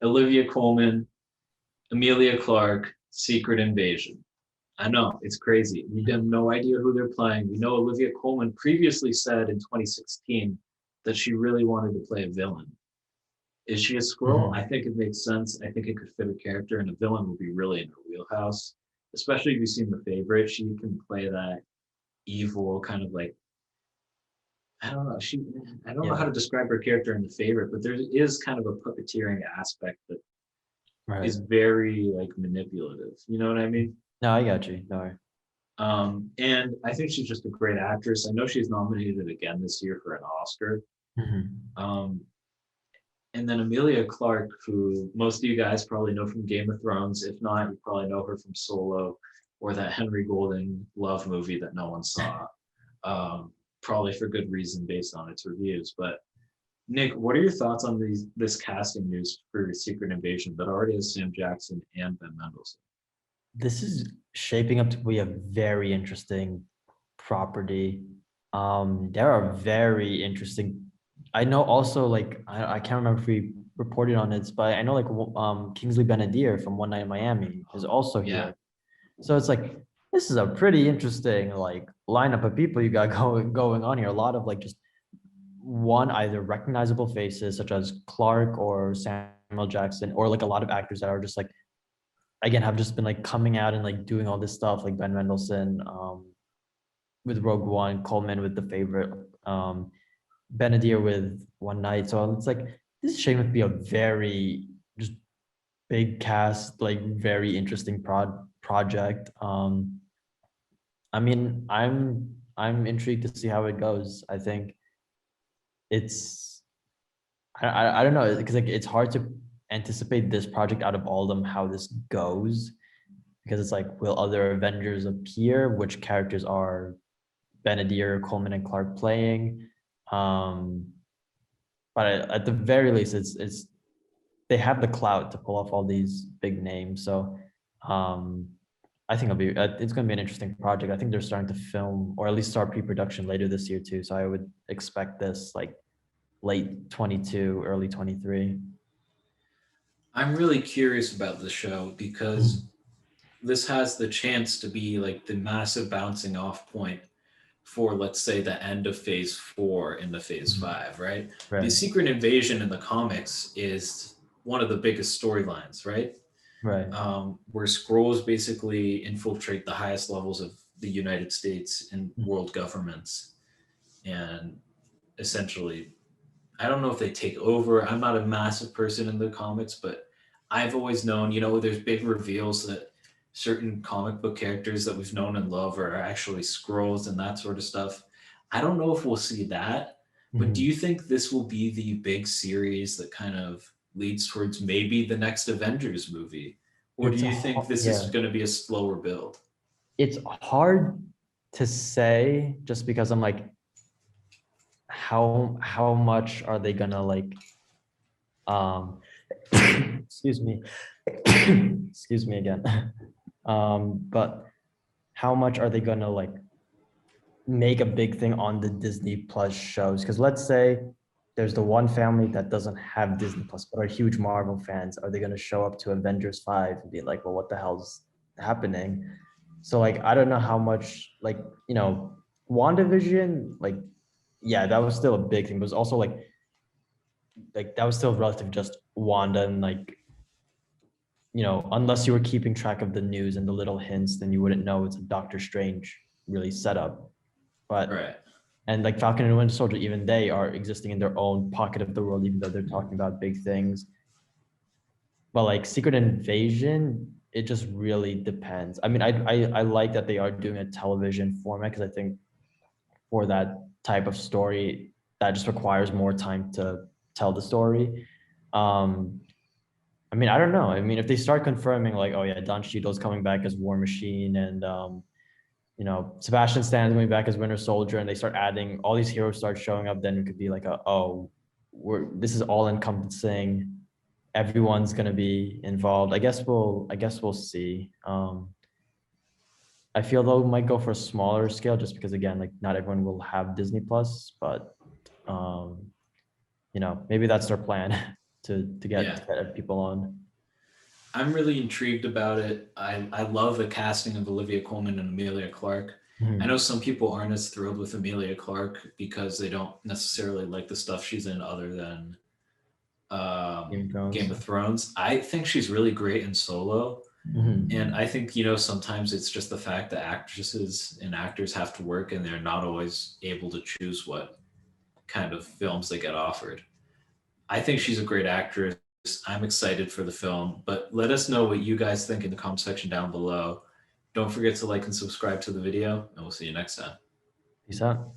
Olivia Coleman, Emilia Clarke, Secret Invasion. I know, it's crazy. We have no idea who they're playing. We know Olivia Coleman previously said in 2016 that she really wanted to play a villain. Is she a squirrel? I Mhm. think it makes sense. I think it could fit a character, and a villain would be really in her wheelhouse. Especially if you've seen The Favorite, she can play that evil kind of like I don't know. I don't know how Yeah, to describe her character in The Favorite, but there is kind of a puppeteering aspect that right. is very like manipulative. You know what I mean? No, I got you. No. And I think she's just a great actress. I know she's nominated again this year for an Oscar. Mhm. Um, and then Emilia Clarke, who most of you guys probably know from Game of Thrones. If not, you probably know her from Solo or that Henry Golding love movie that no one saw. Probably for good reason based on its reviews. But Nick, what are your thoughts on this casting news for Secret Invasion that already has Sam Jackson and Ben Mendelsohn? This is shaping up to be a very interesting property. There are very interesting. I know also like I can't remember if we reported on it, but I know like Kingsley Ben-Adir from One Night in Miami is also Yeah, here. So it's like this is a pretty interesting like lineup of people you got going on here. A lot of like just one either recognizable faces such as Clark or Samuel Jackson, or like a lot of actors that are just like again have just been like coming out and like doing all this stuff like Ben Mendelsohn with Rogue One, Coleman with The Favorite, Benadir with One Night. So it's like this is shaping to be a very just big cast, like very interesting project. I mean, I'm intrigued to see how it goes. I think it's I don't know because like it's hard to anticipate this project out of all of them how this goes because it's like will other Avengers appear? Which characters are Benadir, Coleman, and Clark playing? Um, but at the very least, it's they have the clout to pull off all these big names. So um, I think it's going to be an interesting project. I think they're starting to film or at least start pre-production later this year too. So I would expect this like late 22, early 23. I'm really curious about the show because this has the chance to be like the massive bouncing off point for, let's say, the end of phase four into phase five, right? The Right, Secret Invasion in the comics is one of the biggest storylines, right? right. Where scrolls basically infiltrate the highest levels of the United States and world governments and essentially I don't know if they take over. I'm not a massive person in the comics, but I've always known, there's big reveals that certain comic book characters that we've known and love are actually scrolls and that sort of stuff. I don't know if we'll see that, but do Mhm. you think this will be the big series that kind of leads towards maybe the next Avengers movie? Or do It's you think this is yeah. going to be a slower build? It's hard to say just because I'm like, how much are they gonna like um excuse me excuse me again but how much are they gonna like make a big thing on the Disney Plus shows? Because let's say there's the one family that doesn't have Disney Plus but are huge Marvel fans. Are they gonna show up to Avengers 5 and be like, well, what the hell's happening? So like I don't know how much like WandaVision, like yeah, that was still a big thing. But it was also like that was still relative just Wanda and like unless you were keeping track of the news and the little hints, then you wouldn't know it's a Doctor Strange really setup. But Right. and like Falcon and Winter Soldier, even they are existing in their own pocket of the world, even though they're talking about big things. But like Secret Invasion, it just really depends. I mean, I like that they are doing a television format because I think for that type of story, that just requires more time to tell the story. Um, I mean, I don't know. I mean, if they start confirming like, oh yeah, Don Cheadle's coming back as War Machine and Sebastian Stan's coming back as Winter Soldier, and they start adding all these heroes start showing up, then it could be like this is all encompassing. Everyone's gonna be involved. I guess we'll see. I feel though we might go for a smaller scale just because again, like not everyone will have Disney Plus, but um, maybe that's their plan to Yeah. get people on. I'm really intrigued about it. I love the casting of Olivia Coleman and Emilia Clarke. I know Mhm. some people aren't as thrilled with Emilia Clarke because they don't necessarily like the stuff she's in other than Game of Game Thrones. of Thrones. I think she's really great in Solo. And Mhm. I think, sometimes it's just the fact that actresses and actors have to work and they're not always able to choose what kind of films they get offered. I think she's a great actress. I'm excited for the film, but let us know what you guys think in the comment section down below. Don't forget to like and subscribe to the video, and we'll see you next time. Peace out.